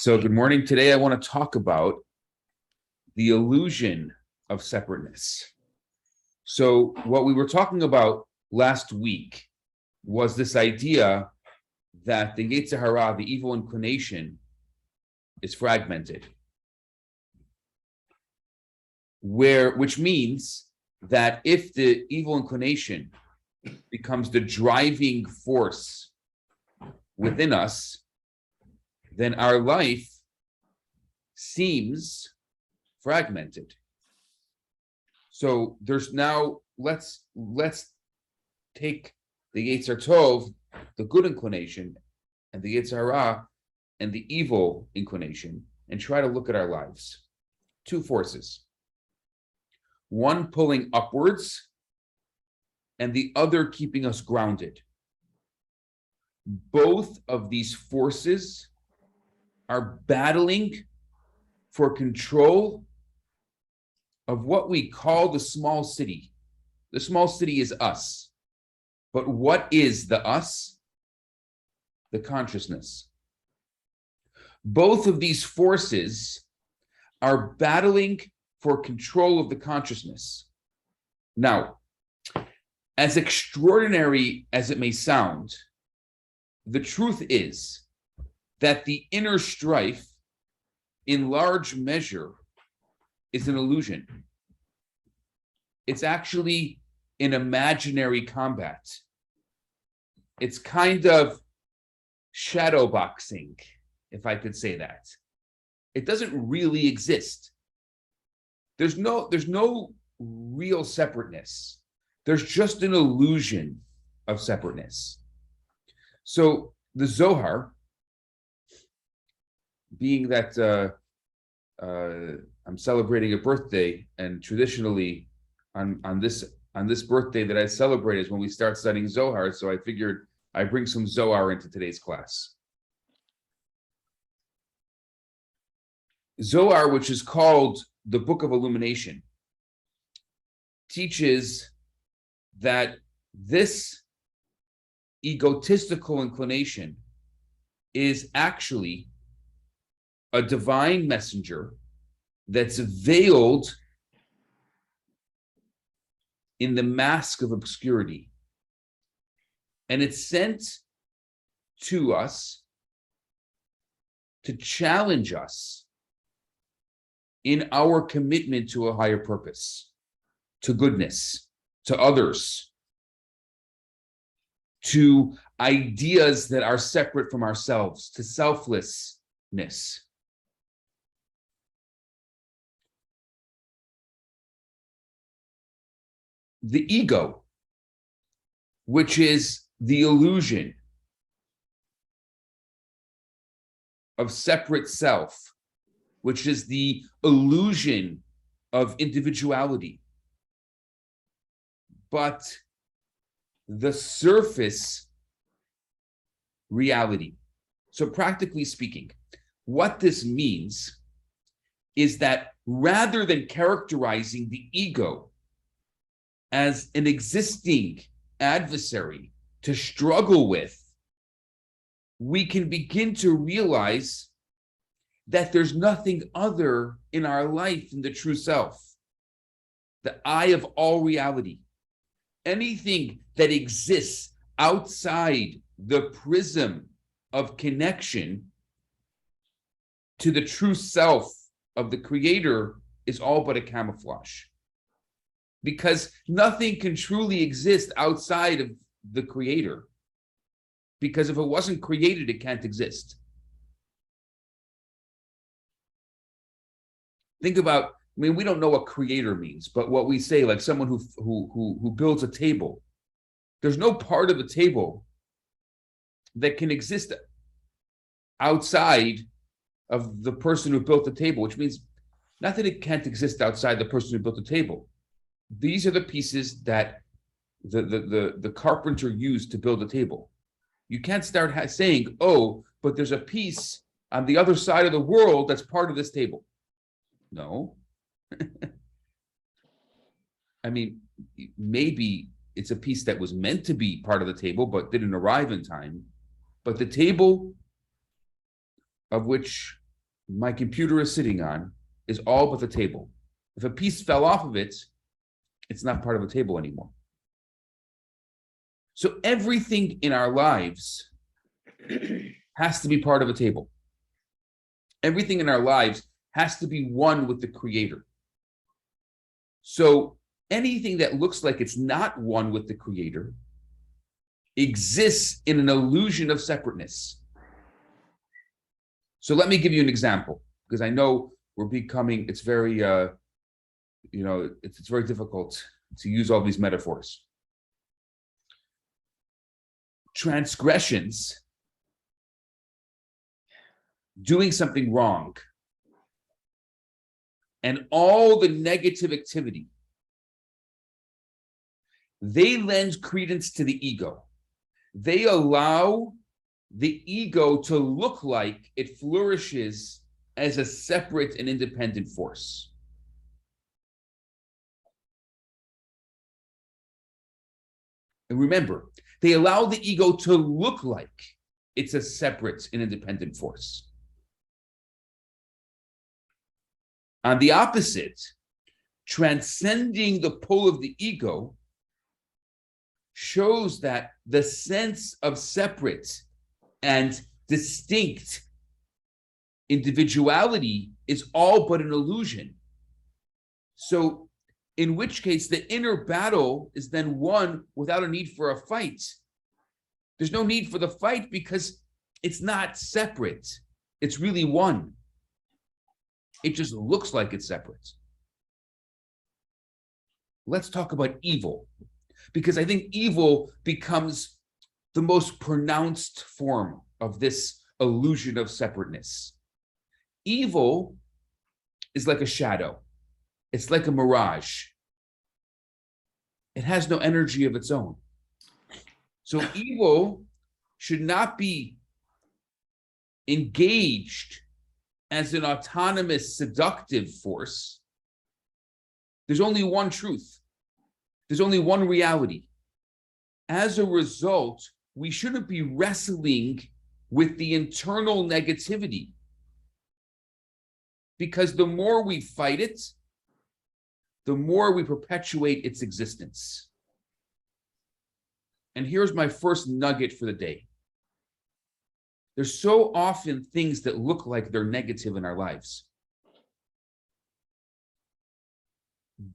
So good morning. Today I want to talk about the illusion of separateness. So what we were talking about last week was this idea that the Yetzer Hara, the evil inclination, is fragmented, which means that if the evil inclination becomes the driving force within us, then our life seems fragmented. So there's now, let's take the Yetzer Tov, the good inclination, and the Yetzer Hara, and the evil inclination, and try to look at our lives. Two forces. One pulling upwards, and the other keeping us grounded. Both of these forces are battling for control of what we call the small city. The small city is us. But what is the us? The consciousness. Both of these forces are battling for control of the consciousness. Now, as extraordinary as it may sound, the truth is that the inner strife, in large measure, is an illusion. It's actually an imaginary combat. It's kind of shadow boxing, if I could say that. It doesn't really exist. There's no real separateness. There's just an illusion of separateness. So the Zohar, being that I'm celebrating a birthday, and traditionally on this birthday that I celebrate is when we start studying Zohar, so I figured I'd bring some Zohar into today's class. Zohar, which is called the Book of Illumination, teaches that this egotistical inclination is actually a divine messenger that's veiled in the mask of obscurity. And it's sent to us to challenge us in our commitment to a higher purpose, to goodness, to others, to ideas that are separate from ourselves, to selflessness. The ego, which is the illusion of separate self, which is the illusion of individuality. But the surface reality. So practically speaking, what this means is that rather than characterizing the ego as an existing adversary to struggle with, we can begin to realize that there's nothing other in our life than the true self, the eye of all reality. Anything that exists outside the prism of connection to the true self of the Creator is all but a camouflage. Because nothing can truly exist outside of the Creator. Because if it wasn't created, it can't exist. Think about, we don't know what creator means, but what we say, like someone who builds a table, there's no part of the table that can exist outside of the person who built the table, which means not that it can't exist outside the person who built the table. These are the pieces that the carpenter used to build the table. You can't start saying, oh, but there's a piece on the other side of the world that's part of this table. No. I mean, maybe it's a piece that was meant to be part of the table, but didn't arrive in time. But the table of which my computer is sitting on is all but the table. If a piece fell off of it, it's not part of the table anymore. So everything in our lives has to be part of a table. Everything in our lives has to be one with the Creator. So anything that looks like it's not one with the Creator exists in an illusion of separateness. So let me give you an example, because I know we're becoming, it's very, it's very difficult to use all these metaphors. Transgressions, doing something wrong, and all the negative activity, they lend credence to the ego. They allow the ego to look like it flourishes as a separate and independent force. And remember, they allow the ego to look like it's a separate and independent force. On the opposite, transcending the pull of the ego shows that the sense of separate and distinct individuality is all but an illusion. So, in which case the inner battle is then won without a need for a fight. There's no need for the fight because it's not separate. It's really one. It just looks like it's separate. Let's talk about evil, because I think evil becomes the most pronounced form of this illusion of separateness. Evil is like a shadow. It's like a mirage. It has no energy of its own. So evil should not be engaged as an autonomous, seductive force. There's only one truth. There's only one reality. As a result, we shouldn't be wrestling with the internal negativity, because the more we fight it, the more we perpetuate its existence. And here's my first nugget for the day. There's so often things that look like they're negative in our lives.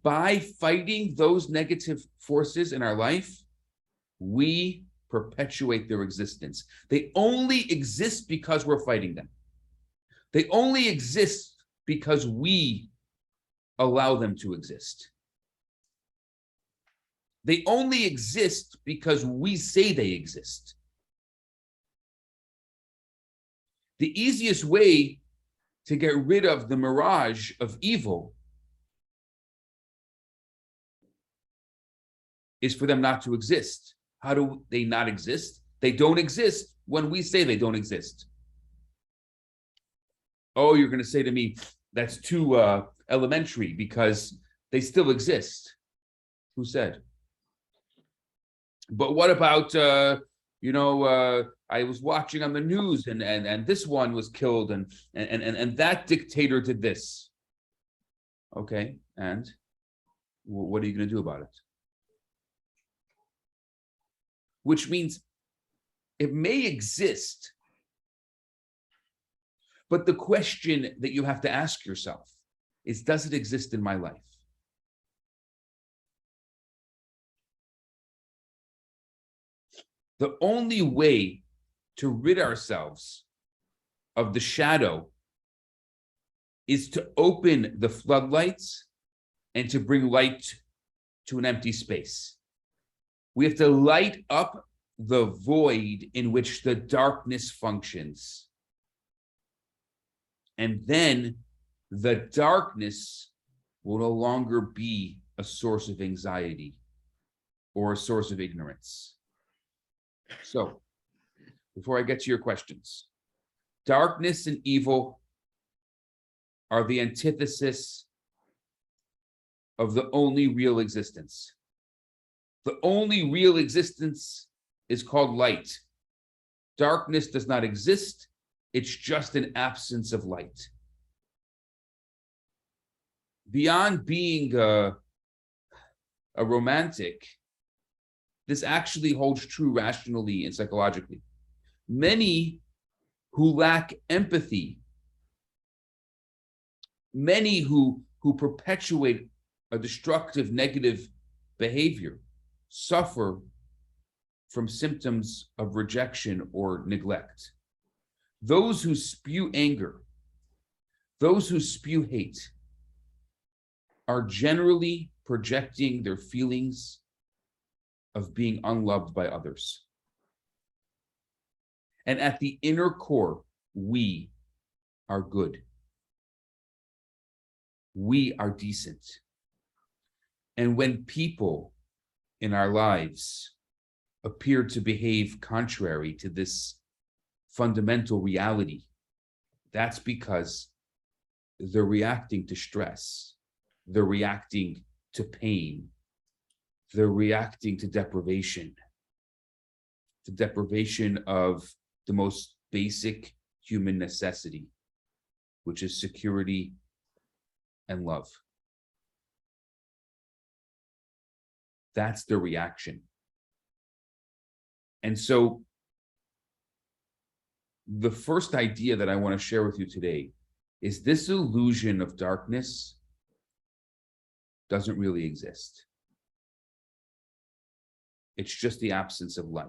By fighting those negative forces in our life, we perpetuate their existence. They only exist because we're fighting them. They only exist because we allow them to exist. They only exist because we say they exist. The easiest way to get rid of the mirage of evil is for them not to exist. How do they not exist? They don't exist when we say they don't exist. Oh, you're going to say to me, that's too elementary because they still exist. Who said? But what about, I was watching on the news and this one was killed and that dictator did this. Okay, and what are you going to do about it? Which means it may exist, but the question that you have to ask yourself is, does it exist in my life? The only way to rid ourselves of the shadow is to open the floodlights and to bring light to an empty space. We have to light up the void in which the darkness functions. And then the darkness will no longer be a source of anxiety or a source of ignorance. So, before I get to your questions, darkness and evil are the antithesis of the only real existence. The only real existence is called light. Darkness does not exist. It's just an absence of light. beyond being a romantic, this actually holds true rationally and psychologically. Many who lack empathy, many who perpetuate a destructive, negative behavior, suffer from symptoms of rejection or neglect. Those who spew anger, those who spew hate, are generally projecting their feelings of being unloved by others. And at the inner core, we are good. We are decent. And when people in our lives appear to behave contrary to this fundamental reality, that's because they're reacting to stress. They're reacting to pain. They're reacting to deprivation of the most basic human necessity, which is security and love. That's their reaction. And so the first idea that I want to share with you today is this illusion of darkness doesn't really exist. It's just the absence of light.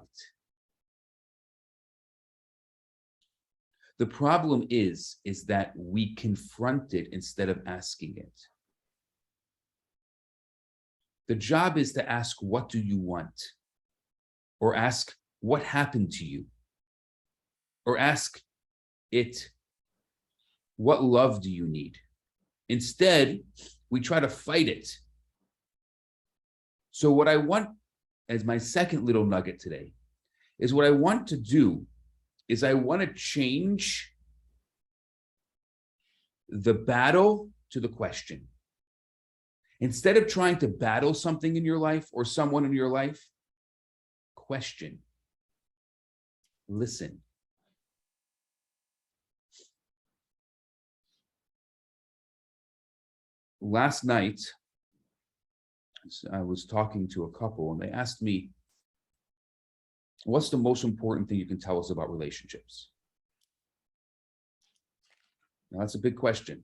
The problem is that we confront it instead of asking it. The job is to ask, what do you want? Or ask, what happened to you? Or ask it, what love do you need? Instead, we try to fight it. So what I want as my second little nugget today is what I want to do is I want to change the battle to the question. Instead of trying to battle something in your life or someone in your life, question. Listen. Last night, I was talking to a couple and they asked me, what's the most important thing you can tell us about relationships? Now, that's a big question.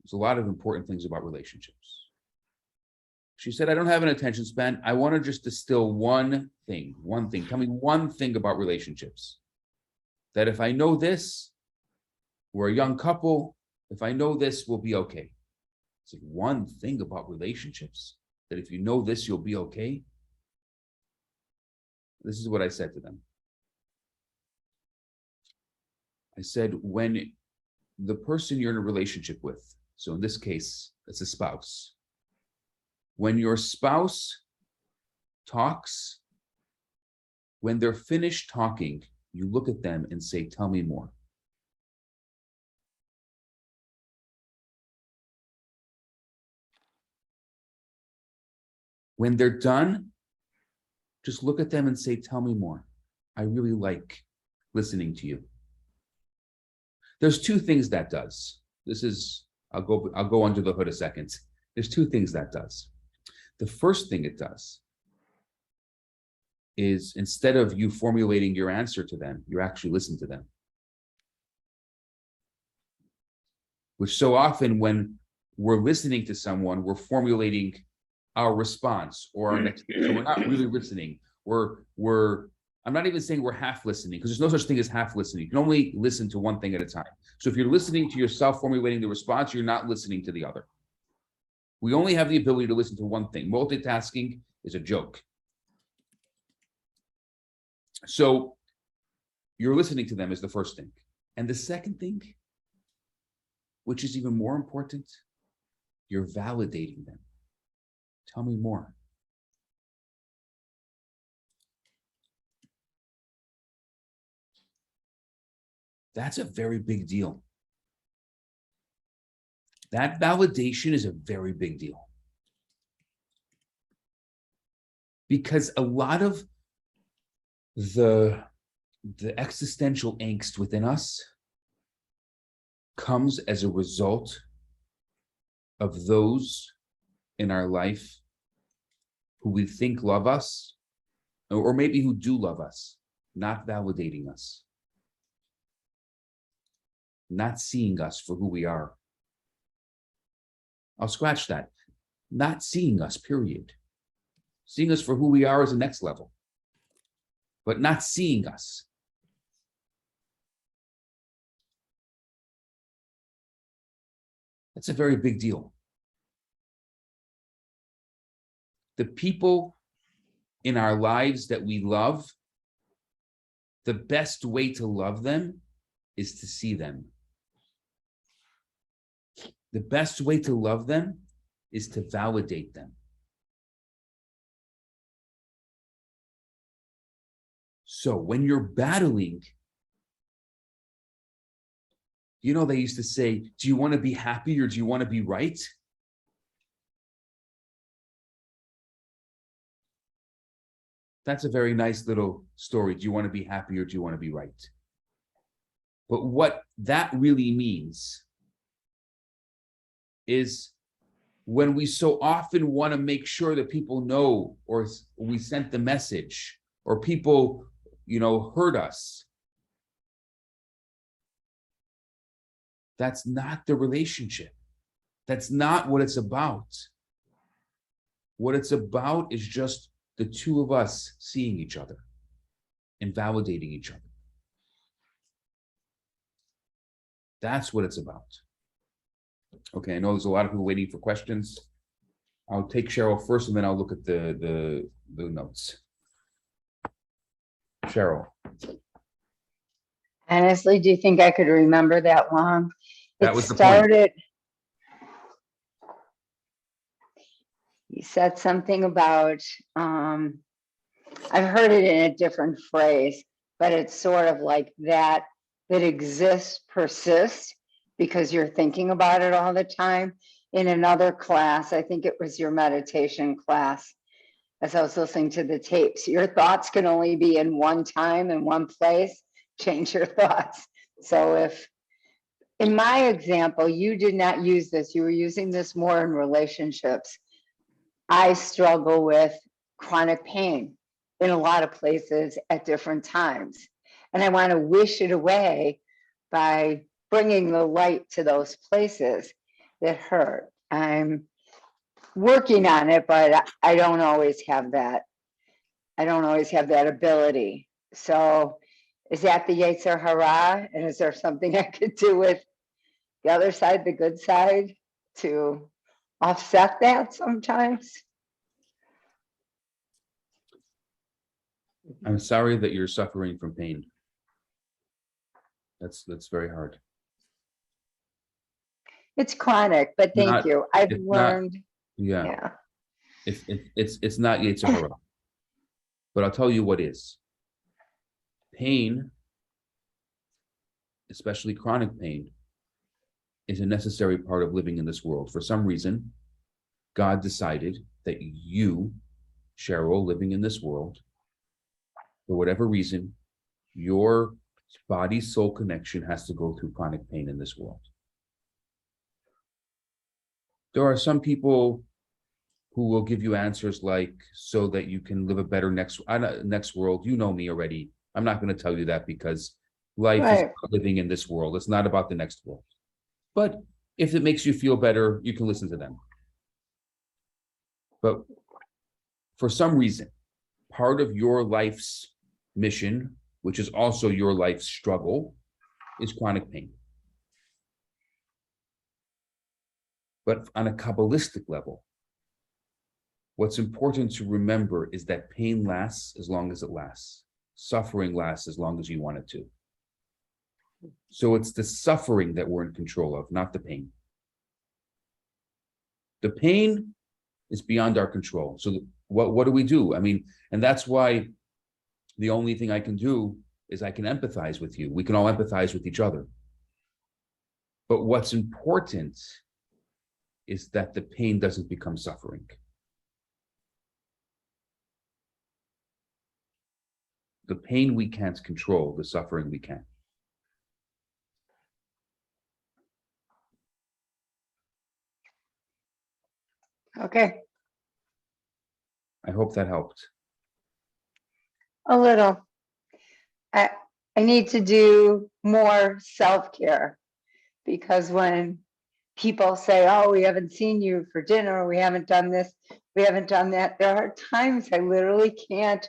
There's a lot of important things about relationships. She said, I don't have an attention span. I want to just distill one thing. Tell me one thing about relationships. That if I know this, we're a young couple. If I know this, we'll be okay. It's like one thing about relationships, that if you know this, you'll be okay. This is what I said to them. I said, when the person you're in a relationship with, so in this case, it's a spouse, when your spouse talks, when they're finished talking, you look at them and say, tell me more. When they're done, just look at them and say, tell me more. I really like listening to you. There's two things that does. I'll go under the hood a second. There's two things that does. The first thing it does is instead of you formulating your answer to them, you actually listen to them. Which so often when we're listening to someone, we're formulating our response or our next, so we're not really listening. I'm not even saying we're half listening, because there's no such thing as half listening. You can only listen to one thing at a time. So if you're listening to yourself formulating the response, you're not listening to the other. We only have the ability to listen to one thing. Multitasking is a joke. So you're listening to them is the first thing. And the second thing, which is even more important, you're validating them. Tell me more. That's a very big deal. That validation is a very big deal. Because a lot of the existential angst within us comes as a result of those in our life who we think love us, or maybe who do love us, not validating us, not seeing us for who we are. I'll scratch that. Not seeing us, period. Seeing us for who we are is the next level, but not seeing us. That's a very big deal. The people in our lives that we love, the best way to love them is to see them. The best way to love them is to validate them. So when you're battling, you know, they used to say, do you want to be happy or do you want to be right? That's a very nice little story. Do you want to be happy or do you want to be right? But what that really means is when we so often want to make sure that people know, or we sent the message, or people, hurt us. That's not the relationship. That's not what it's about. What it's about is just the two of us seeing each other and validating each other. That's what it's about. Okay, I know there's a lot of people waiting for questions. I'll take Cheryl first, and then I'll look at the notes. Cheryl. Honestly, do you think I could remember that long? That was the point. You said something about, I've heard it in a different phrase, but it's sort of like that exists, persists, because you're thinking about it all the time. In another class, I think it was your meditation class, as I was listening to the tapes, your thoughts can only be in one time and one place. Change your thoughts. So if, in my example, you did not use this, you were using this more in relationships. I struggle with chronic pain in a lot of places at different times. And I want to wish it away by bringing the light to those places that hurt. I'm working on it, but I don't always have that. I don't always have that ability. So is that the Yetzer Hara? And is there something I could do with the other side, the good side, to offset that sometimes? I'm sorry that you're suffering from pain. That's very hard. It's chronic, but thank you. I've learned. Yeah. It's not Yetzer Hara. But I'll tell you what is. Pain, especially chronic pain, is a necessary part of living in this world. For some reason, God decided that you, Cheryl, living in this world, for whatever reason, your body-soul connection has to go through chronic pain in this world. There are some people who will give you answers like, so that you can live a better next world. You know me already. I'm not going to tell you that, because life is about living in this world. It's not about the next world. But if it makes you feel better, you can listen to them. But for some reason, part of your life's mission, which is also your life's struggle, is chronic pain. But on a Kabbalistic level, what's important to remember is that pain lasts as long as it lasts. Suffering lasts as long as you want it to. So it's the suffering that we're in control of, not the pain. The pain is beyond our control. So what do we do? I mean, and that's why the only thing I can do is I can empathize with you. We can all empathize with each other. But what's important is that the pain doesn't become suffering. The pain we can't control, the suffering we can. Okay, I hope that helped. a little. I, I need to do more self-care, because when people say, oh, we haven't seen you for dinner, we haven't done this, we haven't done that, there are times I literally can't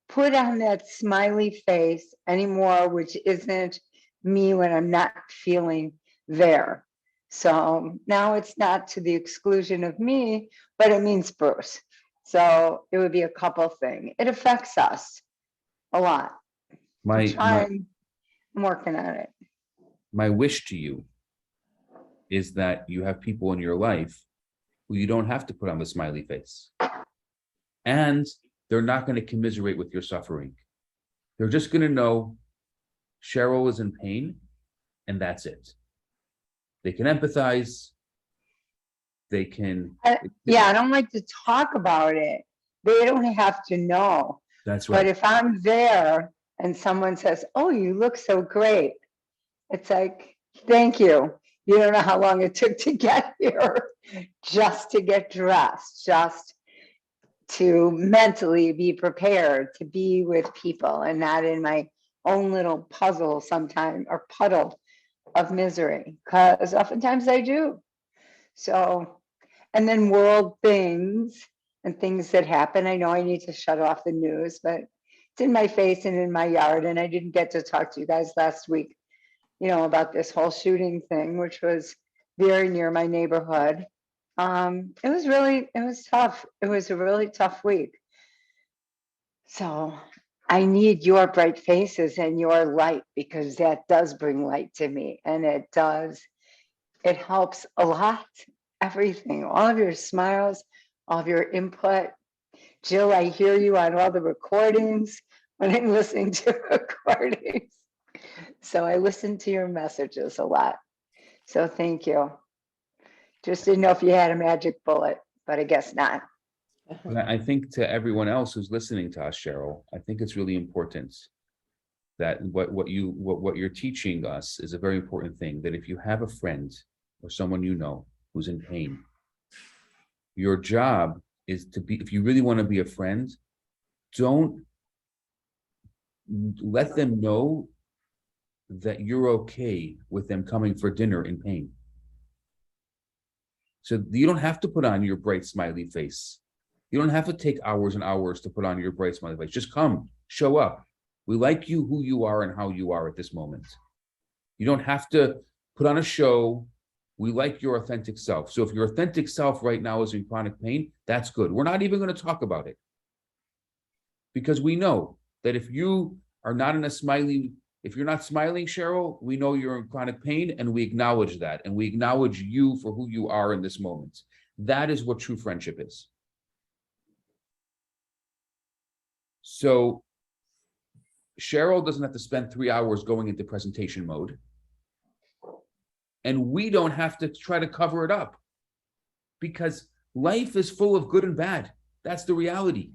put on that smiley face anymore, which isn't me when I'm not feeling there. So now it's not to the exclusion of me, but it means Bruce. So it would be a couple thing. It affects us a lot. I'm trying, I'm working on it. My wish to you is that you have people in your life who you don't have to put on the smiley face. And they're not going to commiserate with your suffering. They're just going to know Cheryl is in pain, and that's it. They can empathize. They can. Yeah, I don't like to talk about it. They don't have to know. That's right. But if I'm there and someone says, oh, you look so great, it's like, thank you. You don't know how long it took to get here, just to get dressed, just to mentally be prepared to be with people and not in my own little puzzle sometime, or puddle of misery, because oftentimes I do. So, and then world things and things that happen. I know I need to shut off the news, but it's in my face and in my yard. And I didn't get to talk to you guys last week, about this whole shooting thing, which was very near my neighborhood. It was tough. It was a really tough week. So I need your bright faces and your light, because that does bring light to me. And it helps a lot. Everything, all of your smiles, all of your input. Jill, I hear you on all the recordings when I'm listening to recordings. So I listen to your messages a lot. So thank you. Just didn't know if you had a magic bullet, but I guess not. I think to everyone else who's listening to us, Cheryl, I think it's really important that what you're teaching us is a very important thing, that if you have a friend or someone who's in pain, your job is to be, if you really want to be a friend, don't let them know that you're okay with them coming for dinner in pain. So you don't have to put on your bright smiley face. You don't have to take hours and hours to put on your bright smiley face. Just come, show up. We like you, who you are and how you are at this moment. You don't have to put on a show. We like your authentic self. So if your authentic self right now is in chronic pain, that's good. We're not even going to talk about it. Because we know that if you are not in a smiley, if you're not smiling, Cheryl, we know you're in chronic pain, and we acknowledge that. And we acknowledge you for who you are in this moment. That is what true friendship is. So Cheryl doesn't have to spend 3 hours going into presentation mode. And we don't have to try to cover it up, because life is full of good and bad. That's the reality.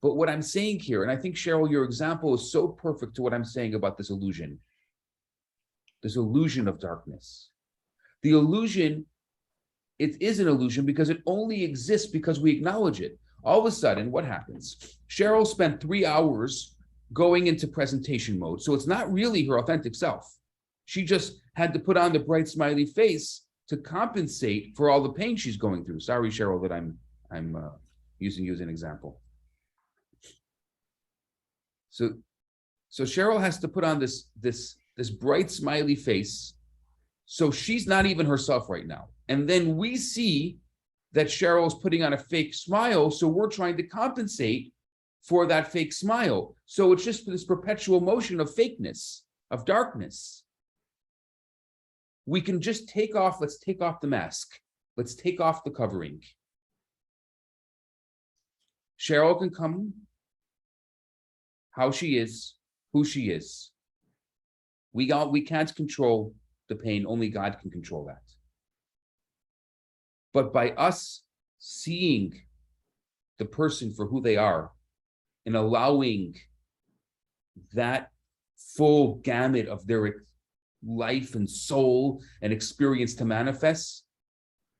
But what I'm saying here, and I think, Cheryl, your example is so perfect to what I'm saying about this illusion of darkness. The illusion, it is an illusion because it only exists because we acknowledge it. All of a sudden, what happens? Cheryl spent 3 hours going into presentation mode. So it's not really her authentic self. She just had to put on the bright smiley face to compensate for all the pain she's going through. Sorry, Cheryl, that I'm using you as an example. So Cheryl has to put on this bright smiley face. So she's not even herself right now. And then we see that Cheryl's putting on a fake smile. So we're trying to compensate for that fake smile. So it's just this perpetual motion of fakeness, of darkness. We can just let's take off the mask. Let's take off the covering. Cheryl can come how she is, who she is. We can't control the pain. Only God can control that. But by us seeing the person for who they are and allowing that full gamut of their life and soul and experience to manifest,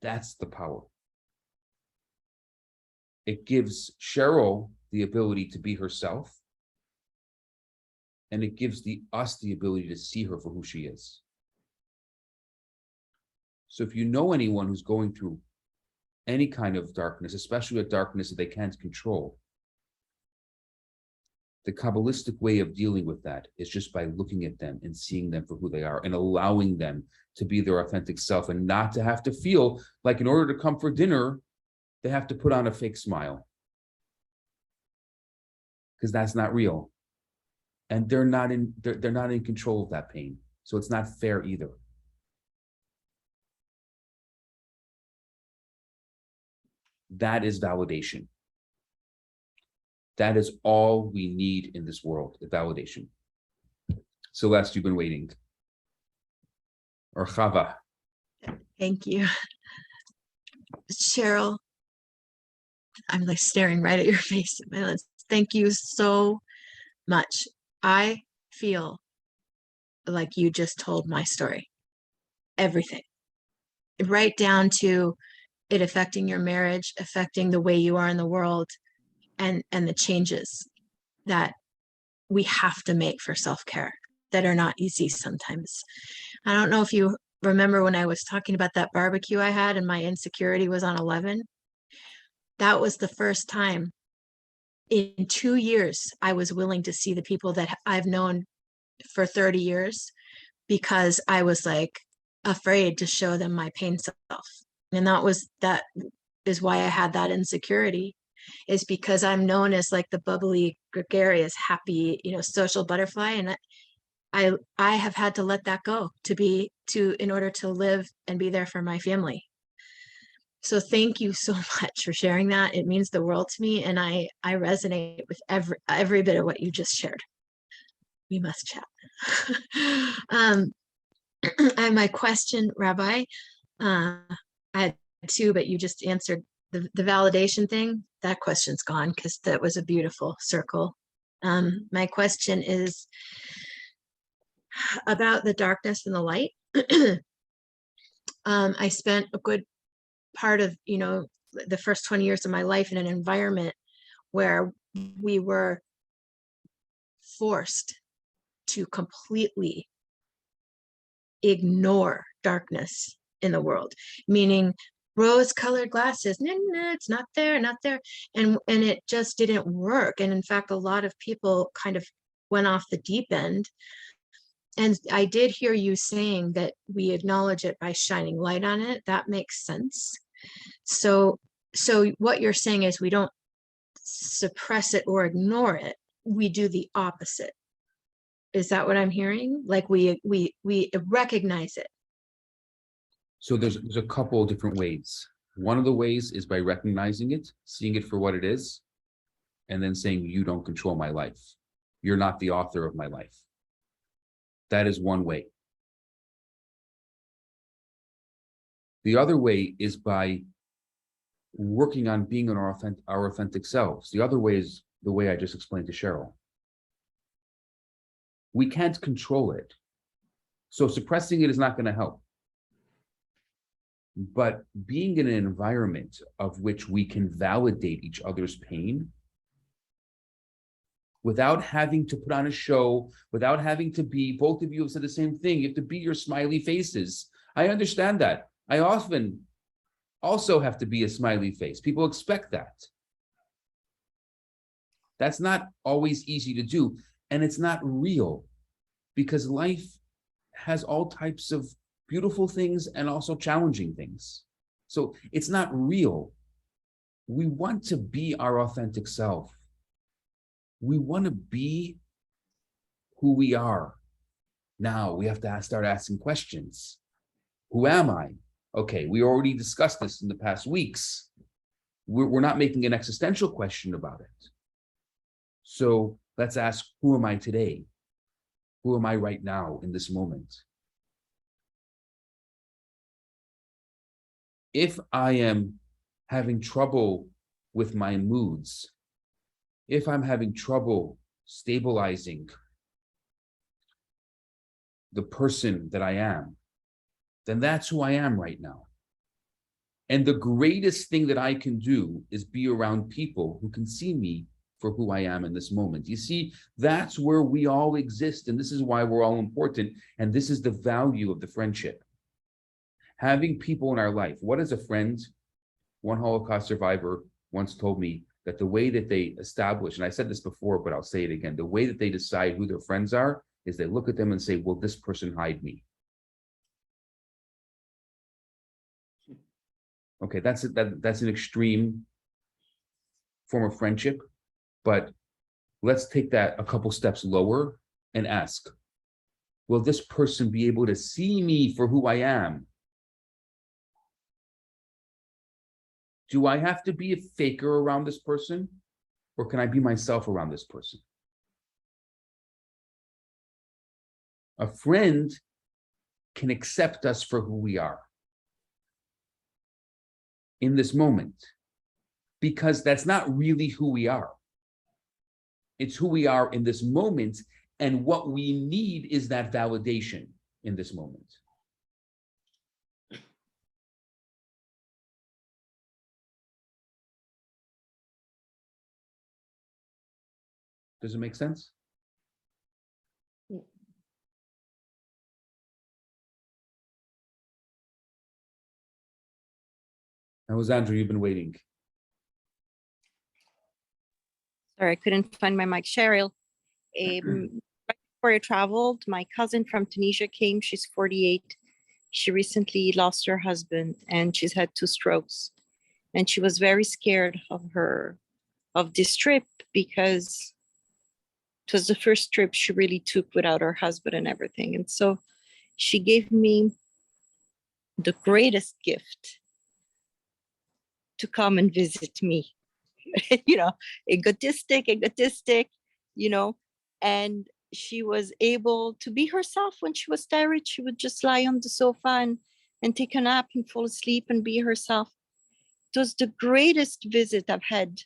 that's the power. It gives Cheryl the ability to be herself, and it gives us the ability to see her for who she is. So if you know anyone who's going through any kind of darkness, especially a darkness that they can't control, the Kabbalistic way of dealing with that is just by looking at them and seeing them for who they are and allowing them to be their authentic self, and not to have to feel like in order to come for dinner, they have to put on a fake smile. Because that's not real. And they're not in control of that pain. So it's not fair either. That is validation. That is all we need in this world, the validation. Celeste, you've been waiting. Or Chava. Thank you. Cheryl, I'm like staring right at your face. Thank you so much. I feel like you just told my story. Everything. Right down to it affecting your marriage, affecting the way you are in the world, and the changes that we have to make for self-care that are not easy sometimes. I don't know if you remember when I was talking about that barbecue I had and my insecurity was on 11. That was the first time in 2 years I was willing to see the people that I've known for 30 years, because I was like afraid to show them my pain self. And that is why I had that insecurity, is because I'm known as like the bubbly, gregarious, happy, social butterfly. And I have had to let that go in order to live and be there for my family. So thank you so much for sharing that. It means the world to me. And I resonate with every bit of what you just shared. We must chat. And my question, Rabbi, I had two, but you just answered the validation thing. That question's gone because that was a beautiful circle. My question is about the darkness and the light. I spent a good part of, the first 20 years of my life in an environment where we were forced to completely ignore darkness in the world, meaning rose-colored glasses. No, it's not there, not there. And it just didn't work. And in fact, a lot of people kind of went off the deep end. And I did hear you saying that we acknowledge it by shining light on it. That makes sense. So what you're saying is we don't suppress it or ignore it. We do the opposite. Is that what I'm hearing? Like we recognize it. So there's a couple of different ways. One of the ways is by recognizing it, seeing it for what it is, and then saying, you don't control my life. You're not the author of my life. That is one way. The other way is by working on being our authentic selves. The other way is the way I just explained to Cheryl. We can't control it. So suppressing it is not going to help. But being in an environment of which we can validate each other's pain without having to put on a show, without having to be, both of you have said the same thing, you have to be your smiley faces. I understand that. I often also have to be a smiley face. People expect that. That's not always easy to do. And it's not real, because life has all types of beautiful things and also challenging things. So it's not real. We want to be our authentic self. We want to be who we are. Now we have to start asking questions. Who am I? Okay, we already discussed this in the past weeks. We're not making an existential question about it. So let's ask, who am I today? Who am I right now in this moment? If I am having trouble with my moods, if I'm having trouble stabilizing the person that I am, then that's who I am right now. And the greatest thing that I can do is be around people who can see me for who I am in this moment. You see, that's where we all exist. And this is why we're all important. And this is the value of the friendship. Having people in our life. What is a friend? One Holocaust survivor once told me that the way that they establish, and I said this before, but I'll say it again, the way that they decide who their friends are is they look at them and say, will this person hide me? Okay, that's an extreme form of friendship, but let's take that a couple steps lower and ask, will this person be able to see me for who I am? Do I have to be a faker around this person, or can I be myself around this person? A friend can accept us for who we are in this moment, because that's not really who we are. It's who we are in this moment, and what we need is that validation in this moment. Does it make sense? How was Andrew? You've been waiting. Sorry, I couldn't find my mic. Cheryl, right before I traveled, my cousin from Tunisia came. She's 48. She recently lost her husband and she's had 2 strokes. And she was very scared of this trip because it was the first trip she really took without her husband and everything. And so she gave me the greatest gift to come and visit me. You know, egotistic, you know, and she was able to be herself. When she was tired, she would just lie on the sofa and take a nap and fall asleep and be herself. It was the greatest visit I've had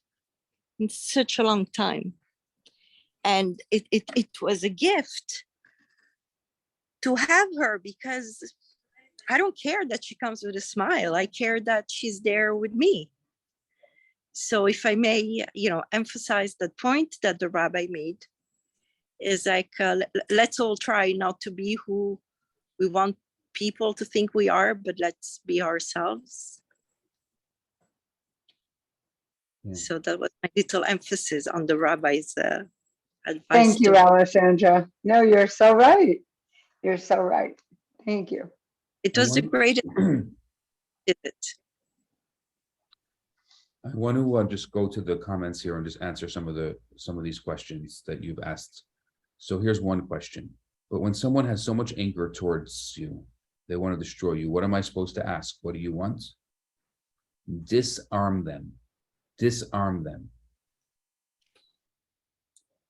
in such a long time. And it was a gift to have her, because I don't care that she comes with a smile. I care that she's there with me. So if I may, you know, emphasize the point that the rabbi made, is like, let's all try not to be who we want people to think we are, but let's be ourselves. Yeah. So that was my little emphasis on the rabbi's advice. Thank you, Alessandra. No, you're so right. You're so right. Thank you. It was the greatest visit. I want to just go to the comments here and just answer some of these questions that you've asked. So here's one question. But when someone has so much anger towards you, they want to destroy you, what am I supposed to ask? What do you want? Disarm them. Disarm them.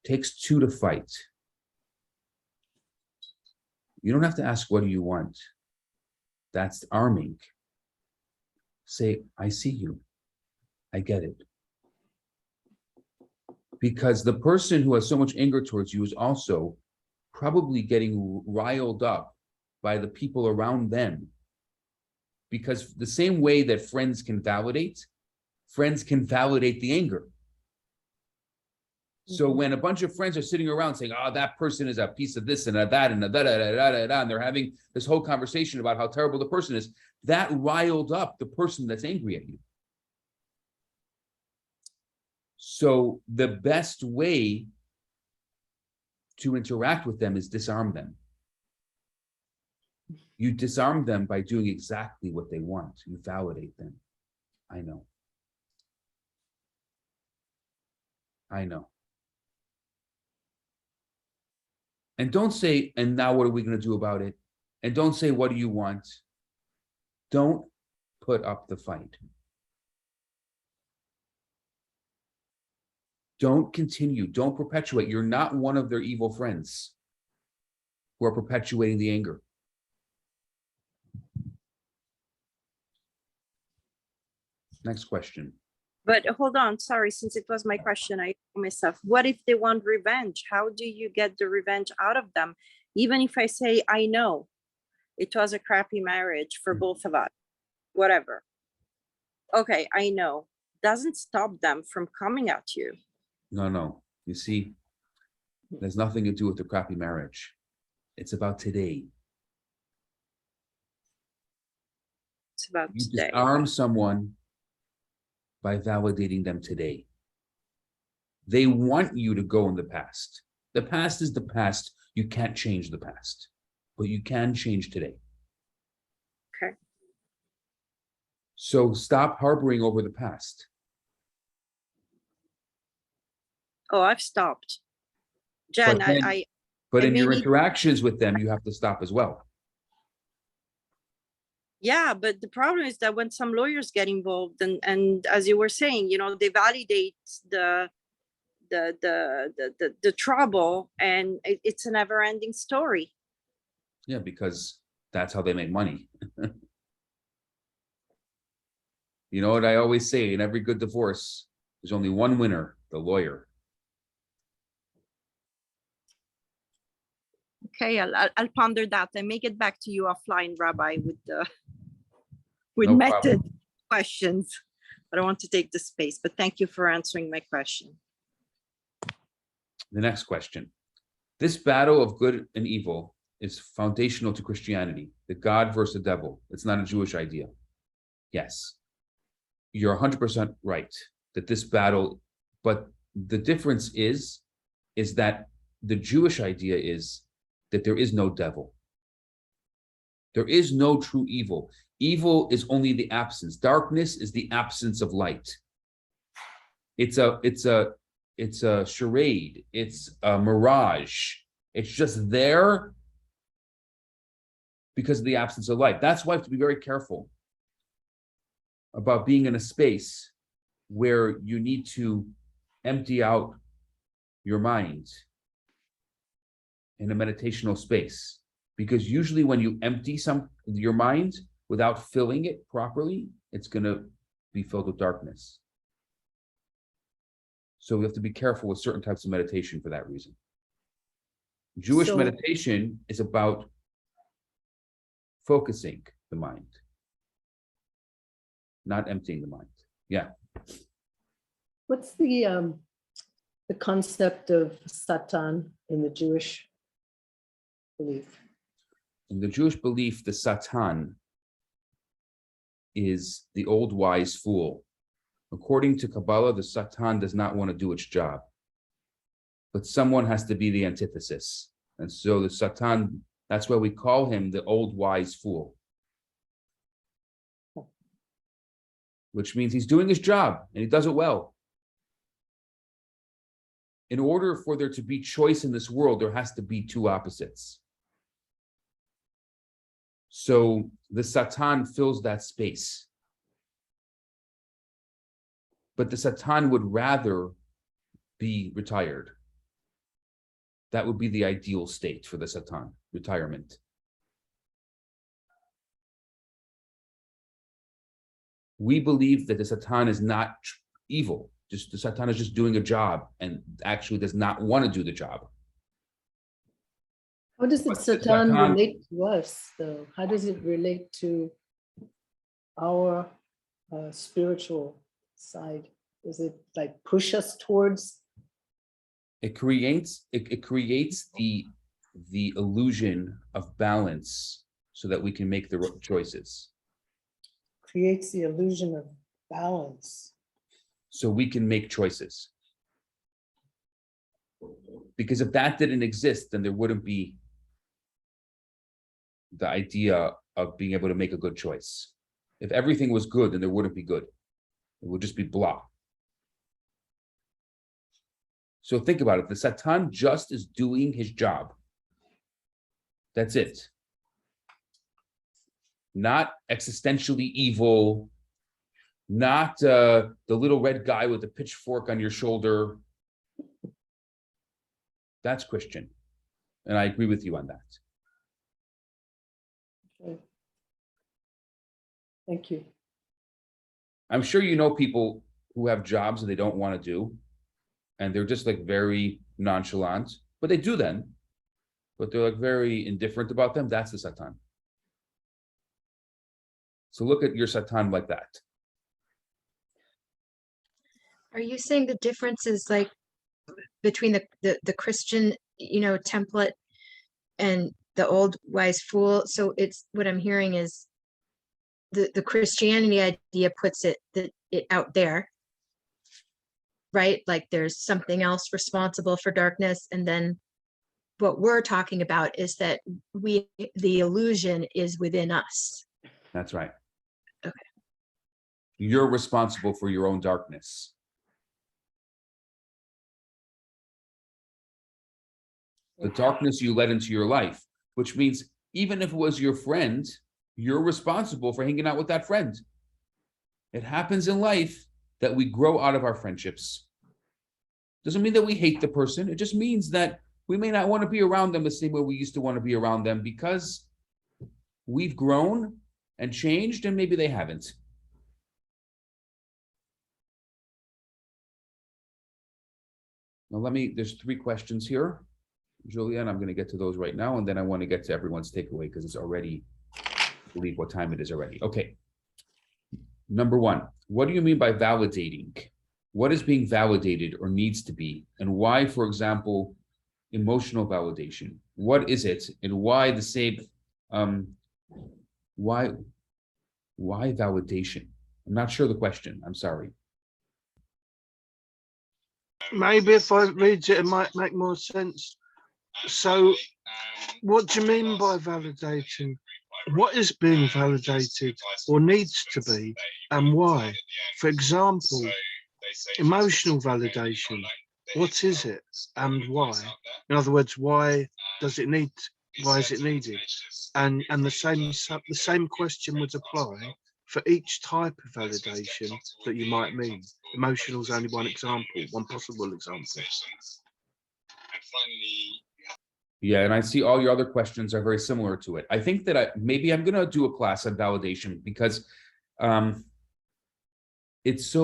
Takes 2 to fight. You don't have to ask, what do you want? That's arming. Say, I see you. I get it. Because the person who has so much anger towards you is also probably getting riled up by the people around them. Because the same way that friends can validate the anger. So when a bunch of friends are sitting around saying, oh, that person is a piece of this and that and and they're having this whole conversation about how terrible the person is, that riled up the person that's angry at you. So the best way to interact with them is disarm them. You disarm them by doing exactly what they want. You validate them. I know. I know. And don't say, and now what are we going to do about it? And don't say, what do you want? Don't put up the fight. Don't continue. Don't perpetuate. You're not one of their evil friends who are perpetuating the anger. Next question. But hold on, sorry, since it was my question, I myself, what if they want revenge? How do you get the revenge out of them? Even if I say, I know it was a crappy marriage for both of us, whatever. Okay, I know. Doesn't stop them from coming at you. No. You see, there's nothing to do with the crappy marriage. It's about today. It's about You today. disarm someone by validating them today. They want you to go in the past. The past is the past. You can't change the past, but you can change today. Okay. So stop harboring over the past. Oh, I've stopped. Jen, But I in may your need- interactions with them, you have to stop as well. Yeah, but the problem is that when some lawyers get involved, and as you were saying, they validate the trouble, and it's a never-ending story. Yeah, because that's how they make money. You know what I always say, in every good divorce, there's only one winner, the lawyer. Okay, I'll ponder that and make it back to you offline, Rabbi, with No method problem. questions. I don't want to take the space, but thank you for answering my question. The next question. This battle of good and evil is foundational to Christianity, the God versus the devil. It's not a Jewish idea. Yes, you're 100% right that this battle, but the difference is that the Jewish idea is that there is no devil. There is no true evil. Evil is only the absence. Darkness is the absence of light. It's a charade. It's a mirage. It's just there because of the absence of light. That's why we have to be very careful about being in a space where you need to empty out your mind in a meditational space. Because usually when you empty your mind without filling it properly, it's going to be filled with darkness. So we have to be careful with certain types of meditation for that reason. Jewish meditation is about focusing the mind, not emptying the mind. Yeah. What's the concept of Satan in the Jewish belief? In the Jewish belief, the Satan is the old wise fool. According to Kabbalah, the Satan does not want to do its job, but someone has to be the antithesis. And so the Satan, that's why we call him the old wise fool, which means he's doing his job and he does it well. In order for there to be choice in this world, there has to be two opposites. So the Satan fills that space. But the Satan would rather be retired. That would be the ideal state for the Satan, retirement. We believe that the Satan is not evil. Just the Satan is just doing a job and actually does not want to do the job. How does the Satan relate to us, though? How does it relate to our spiritual side? Does it like push us towards? It creates the illusion of balance so that we can make the right choices. Creates the illusion of balance. So we can make choices. Because if that didn't exist, then there wouldn't be the idea of being able to make a good choice. If everything was good, then there wouldn't be good. It would just be blah. So think about it. The Satan just is doing his job. That's it. Not existentially evil, not the little red guy with the pitchfork on your shoulder. That's Christian. And I agree with you on that. Okay. Thank you. I'm sure you know people who have jobs that they don't want to do, and they're just like very nonchalant, but they do them, but they're like very indifferent about them. That's the Satan. So look at your Satan like that. Are you saying the difference is like between the Christian, template and the old wise fool? So it's what I'm hearing is the Christianity idea puts it out there, right? Like there's something else responsible for darkness. And then what we're talking about is that the illusion is within us. That's right. Okay. You're responsible for your own darkness. The darkness you let into your life, which means even if it was your friend, you're responsible for hanging out with that friend. It happens in life that we grow out of our friendships. Doesn't mean that we hate the person. It just means that we may not want to be around them the same way we used to want to be around them because we've grown and changed and maybe they haven't. Now there's 3 questions here. Julianne, I'm going to get to those right now, and then I want to get to everyone's takeaway because it's already, I believe what time it is already. Okay. Number 1, what do you mean by validating? What is being validated or needs to be? And why, for example, emotional validation? What is it? And why the same, why validation? I'm not sure the question. I'm sorry. Maybe if I read it, it might make more sense. So what do you mean by validating? What is being validated or needs to be and why? For example, emotional validation. What is it and why? In other words, why is it needed? And the same question would apply for each type of validation that you might mean. Emotional is only one example, one possible example. Yeah, and I see all your other questions are very similar to it. I think that maybe I'm going to do a class on validation because it's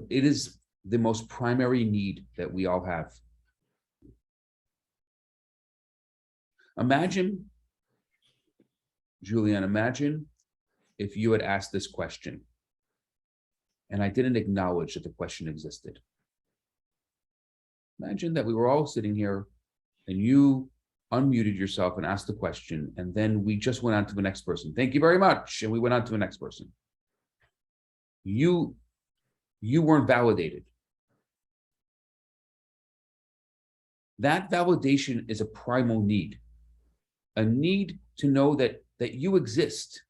it is the most primary need that we all have. Imagine, Julianne, imagine if you had asked this question and I didn't acknowledge that the question existed. Imagine that we were all sitting here and you unmuted yourself and asked the question, and then we just went on to the next person. Thank you very much. And we went on to the next person. You weren't validated. That validation is a primal need, a need to know that you exist,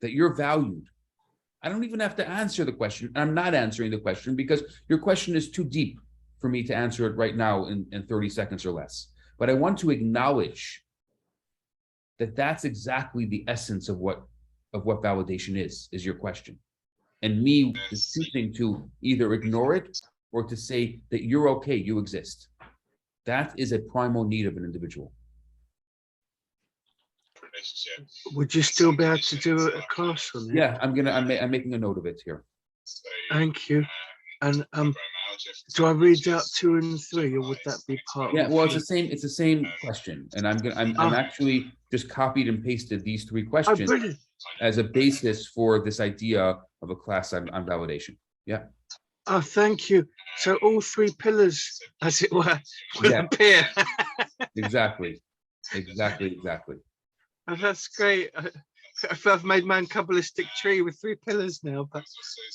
that you're valued. I don't even have to answer the question. I'm not answering the question because your question is too deep for me to answer it right now in 30 seconds or less. But I want to acknowledge that that's exactly the essence of what validation is your question. And me is choosing to either ignore it or to say that you're okay, you exist. That is a primal need of an individual. Would you still be able to do a class on it? Yeah, I'm making a note of it here. Thank you. And do I read out 2 and 3, or would that be part? Yeah, of well, it's the same question, and I'm actually just copied and pasted these 3 questions as a basis for this idea of a class on validation. Yeah. Oh, thank you. So all 3 pillars, as it were, will appear. Exactly. Oh, that's great. I feel I've made my own Kabbalistic tree with 3 pillars now. But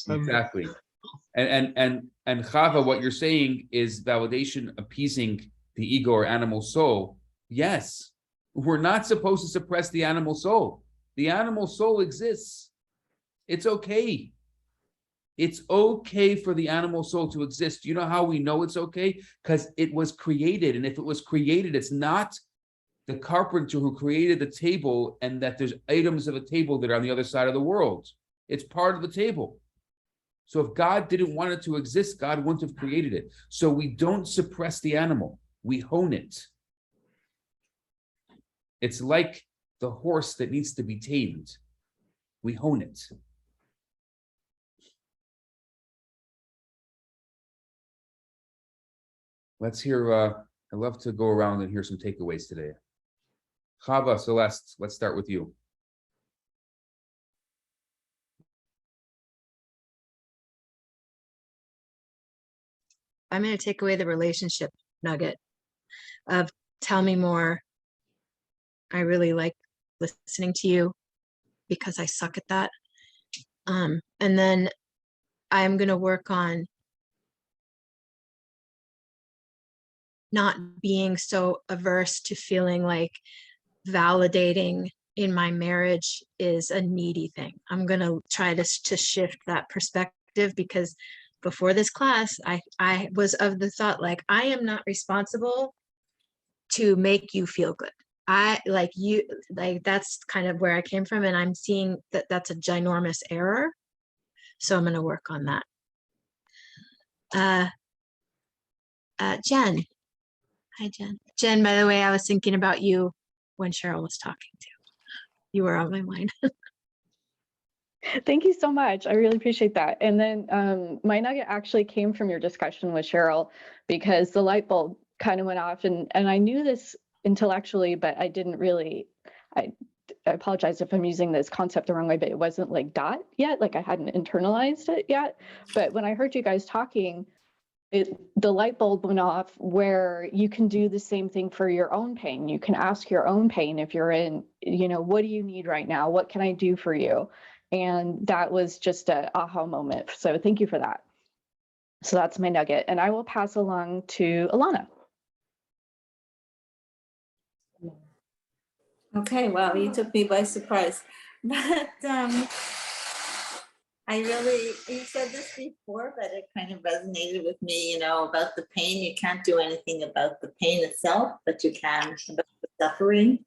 exactly. And Chava, what you're saying is validation appeasing the ego or animal soul. Yes, we're not supposed to suppress the animal soul. The animal soul exists. It's okay. It's okay for the animal soul to exist. You know how we know it's okay? Because it was created. And if it was created, it's not the carpenter who created the table and that there's items of a table that are on the other side of the world. It's part of the table. So if God didn't want it to exist, God wouldn't have created it. So we don't suppress the animal. We hone it. It's like the horse that needs to be tamed. We hone it. Let's hear, I'd love to go around and hear some takeaways today. Chava, Celeste, let's start with you. I'm going to take away the relationship nugget of tell me more. I really like listening to you because I suck at that. And then I'm going to work on not being so averse to feeling like validating in my marriage is a needy thing. I'm going to try to shift that perspective, because before this class, I was of the thought, like, I am not responsible to make you feel good. I like you, like, that's kind of where I came from. And I'm seeing that that's a ginormous error. So I'm going to work on that. Jen. Hi, Jen. Jen, by the way, I was thinking about you when Cheryl was talking to you. You were on my mind. Thank you so much. I really appreciate that. And then my nugget actually came from your discussion with Cheryl, because the light bulb kind of went off, and I knew this intellectually, but I didn't really, I apologize if I'm using this concept the wrong way, but it wasn't like dot yet, like I hadn't internalized it yet. But when I heard you guys talking, the light bulb went off, where you can do the same thing for your own pain. You can ask your own pain, if you're in, what do you need right now? What can I do for you? And that was just an aha moment. So thank you for that. So that's my nugget. And I will pass along to Alana. Okay, well, you took me by surprise. But you said this before, but it kind of resonated with me, about the pain. You can't do anything about the pain itself, but you can about the suffering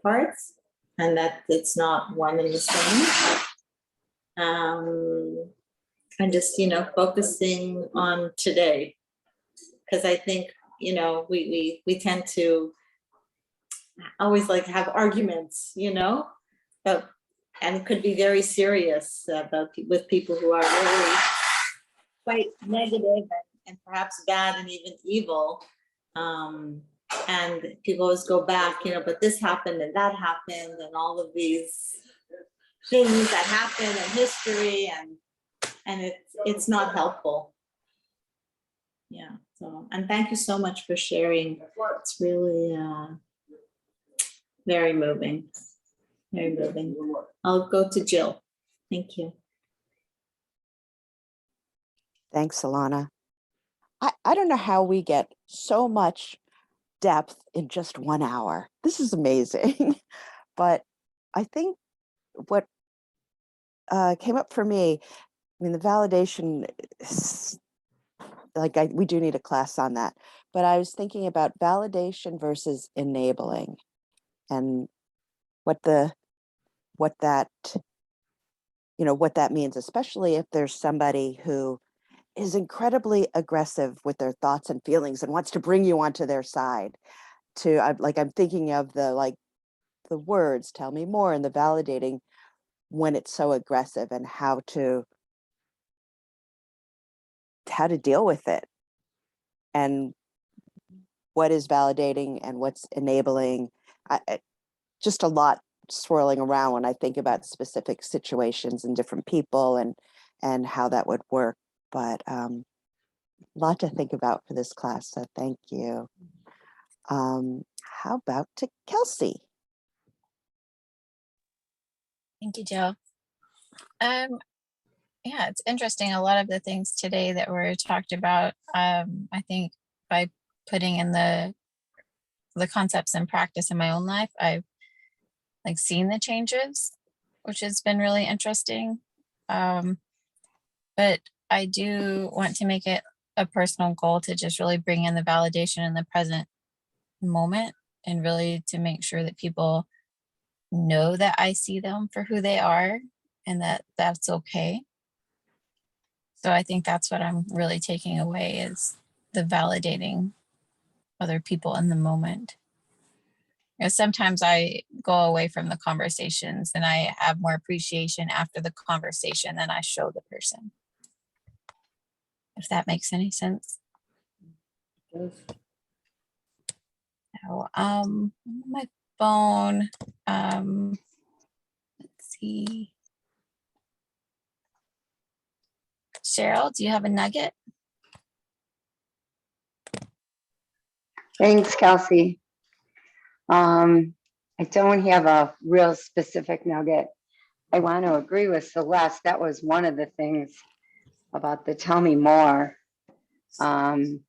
parts, and that it's not one and the same. And just, focusing on today, because I think, we tend to always like have arguments, but and it could be very serious with people who are really quite negative and perhaps bad and even evil. And people always go back, but this happened and that happened and all of these things that happen in history, and it's not helpful. Yeah. So, and thank you so much for sharing. It's really very moving. Very moving. I'll go to Jill. Thank you. Thanks, Alana. I don't know how we get so much depth in just 1 hour. This is amazing. But I think what came up for me, the validation, we do need a class on that. But I was thinking about validation versus enabling, and what that means, especially if there's somebody who is incredibly aggressive with their thoughts and feelings and wants to bring you onto their side. I'm thinking of the words, tell me more, and the validating when it's so aggressive, and how to deal with it, and what is validating and what's enabling. Just a lot swirling around when I think about specific situations and different people and how that would work. But a lot to think about for this class, so thank you. How about to Kelsey? Thank you, Jill. Yeah, it's interesting. A lot of the things today that were talked about, I think by putting in the concepts and practice in my own life, I've seen the changes, which has been really interesting. But I do want to make it a personal goal to just really bring in the validation in the present moment, and really to make sure that people know that I see them for who they are, and that that's okay. So I think that's what I'm really taking away, is the validating other people in the moment. Sometimes I go away from the conversations and I have more appreciation after the conversation than I show the person. If that makes any sense. Yes. So, my phone, let's see. Cheryl, do you have a nugget? Thanks, Kelsey. I don't have a real specific nugget. I want to agree with Celeste. That was one of the things about the tell me more. I've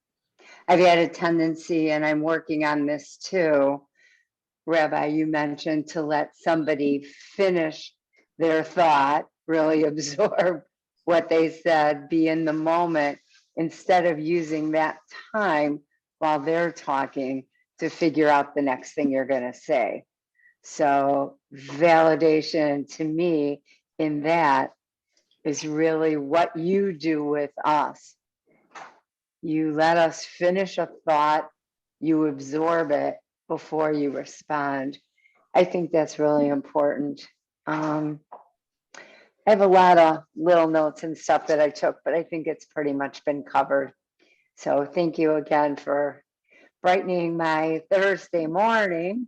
had a tendency, and I'm working on this too, Rabbi, you mentioned to let somebody finish their thought, really absorb what they said, be in the moment, instead of using that time while they're talking to figure out the next thing you're going to say. So validation to me in that is really what you do with us. You let us finish a thought, you absorb it before you respond. I think that's really important. I have a lot of little notes and stuff that I took, but I think it's pretty much been covered. So thank you again for brightening my Thursday morning.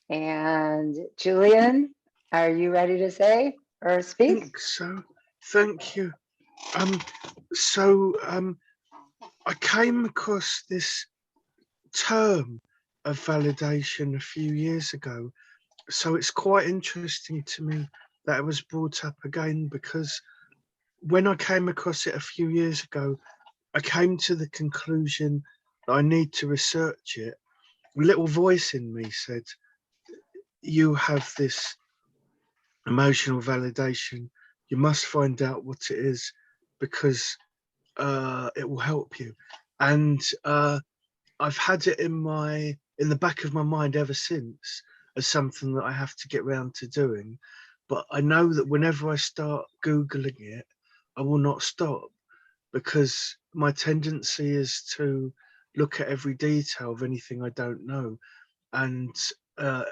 And Julian, are you ready to say or I speak? think so. Thank you. I came across this term of validation a few years ago. So it's quite interesting to me that it was brought up again, because when I came across it a few years ago, I came to the conclusion that I need to research it. A little voice in me said, you have this emotional validation. You must find out what it is, because it will help you. And I've had it in the back of my mind ever since as something that I have to get round to doing. But I know that whenever I start Googling it, I will not stop, because my tendency is to look at every detail of anything I don't know. And I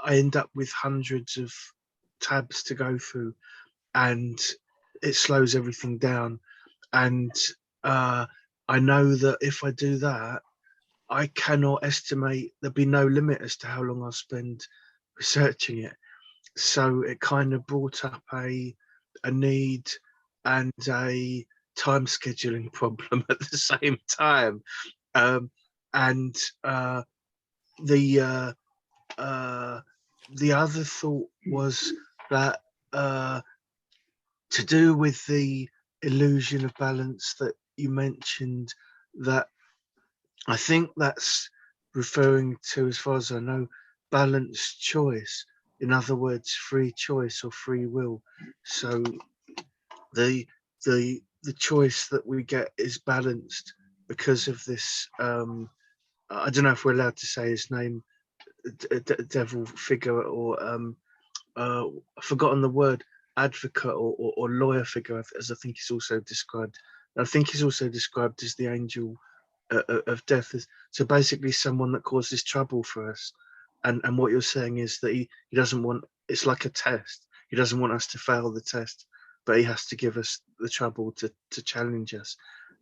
end up with hundreds of tabs to go through, and it slows everything down. And I know that if I do that, I cannot estimate, there'll be no limit as to how long I'll spend researching it. So it kind of brought up a need and a time scheduling problem at the same time. The other thought was that to do with the illusion of balance that you mentioned, that I think that's referring to, as far as I know, balanced choice. In other words, free choice or free will. So the choice that we get is balanced because of this. I don't know if we're allowed to say his name, devil figure, or I've forgotten the word, advocate or lawyer figure, as I think he's also described. I think he's also described as the angel of death. So basically someone that causes trouble for us. And what you're saying is that he doesn't want, it's like a test. He doesn't want us to fail the test, but he has to give us the trouble to challenge us.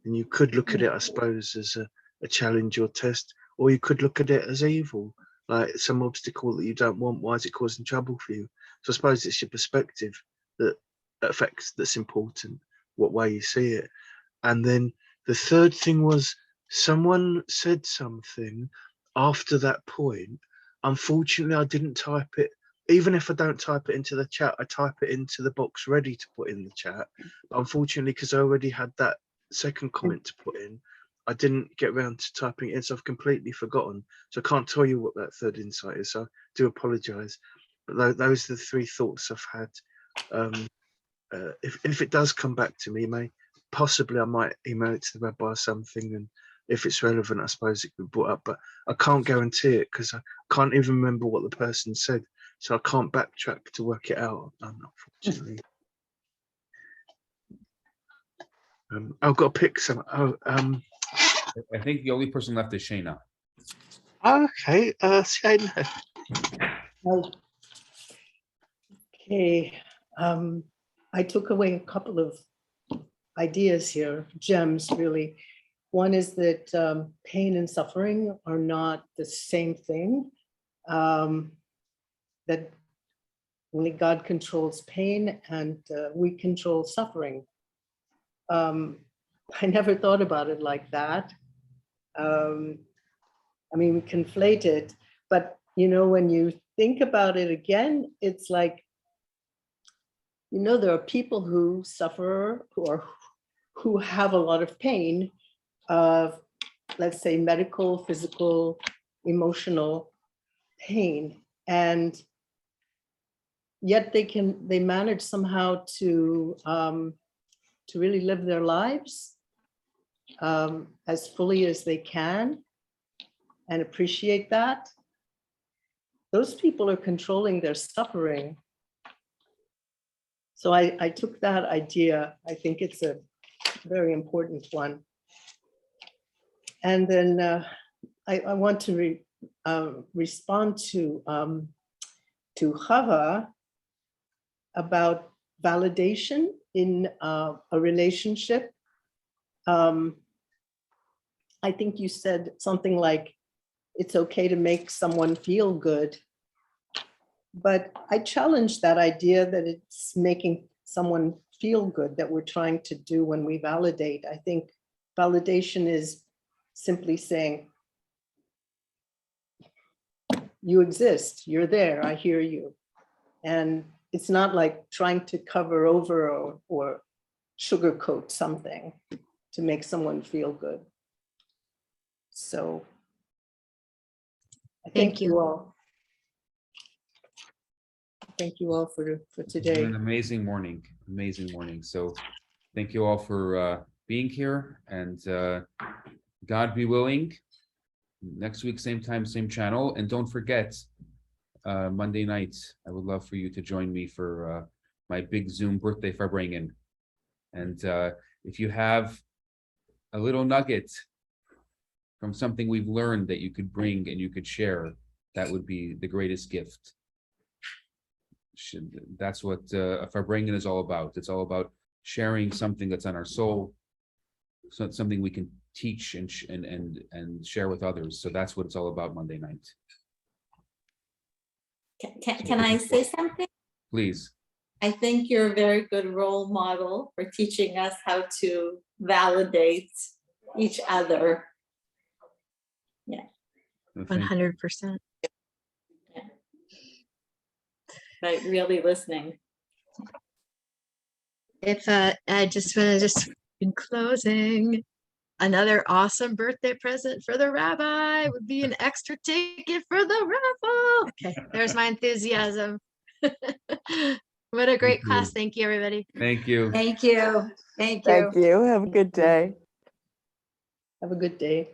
And you could look at it, I suppose, as a challenge or test, or you could look at it as evil, like some obstacle that you don't want. Why is it causing trouble for you? So I suppose it's your perspective that affects, that's important, what way you see it. And then the third thing was, someone said something after that point. Unfortunately, I didn't type it. Even if I don't type it into the chat, I type it into the box ready to put in the chat. But unfortunately, because I already had that second comment to put in, I didn't get around to typing it in, so I've completely forgotten. So I can't tell you what that third insight is. So I do apologise. But those are the three thoughts I've had. If it does come back to me, possibly I might email it to the rabbi or something, and if it's relevant, I suppose it could be brought up. But I can't guarantee it, because I can't even remember what the person said, so I can't backtrack to work it out, unfortunately. I've got to pick some. I think the only person left is Shayna. Okay, Shayna. Okay, I took away a couple of ideas here, gems really. One is that pain and suffering are not the same thing, that only God controls pain and we control suffering. I never thought about it like that. I mean, we conflate it, but you know, when you think about it again, it's like, you know, there are people who suffer who have a lot of pain of, let's say, medical, physical, emotional pain, and yet they manage somehow to really live their lives as fully as they can and appreciate that. Those people are controlling their suffering. So I took that idea. I think it's a very important one. And then I want to respond to Chava about validation in a relationship. I think you said something like, it's okay to make someone feel good. But I challenge that idea that it's making someone feel good that we're trying to do when we validate. I think validation is simply saying, you exist, you're there, I hear you. And it's not like trying to cover over or sugarcoat something to make someone feel good. So I Thank you. all. Thank you all for today. An amazing morning, amazing morning. So thank you all for being here, and God be willing, next week, same time, same channel. And don't forget, Monday night, I would love for you to join me for my big Zoom birthday Farbringen. And if you have a little nugget from something we've learned that you could bring and you could share, that would be the greatest gift. That's what Farbringen is all about. It's all about sharing something that's on our soul, so it's something we can teach and share with others. So that's what it's all about Monday night. Can I say something? Please. I think you're a very good role model for teaching us how to validate each other. Yeah. 100%. By really listening. If I just want to in closing, another awesome birthday present for the rabbi would be an extra ticket for the raffle. Okay, there's my enthusiasm. What a great class. Thank you, everybody. Thank you. Thank you. Thank you. Thank you. Have a good day. Have a good day.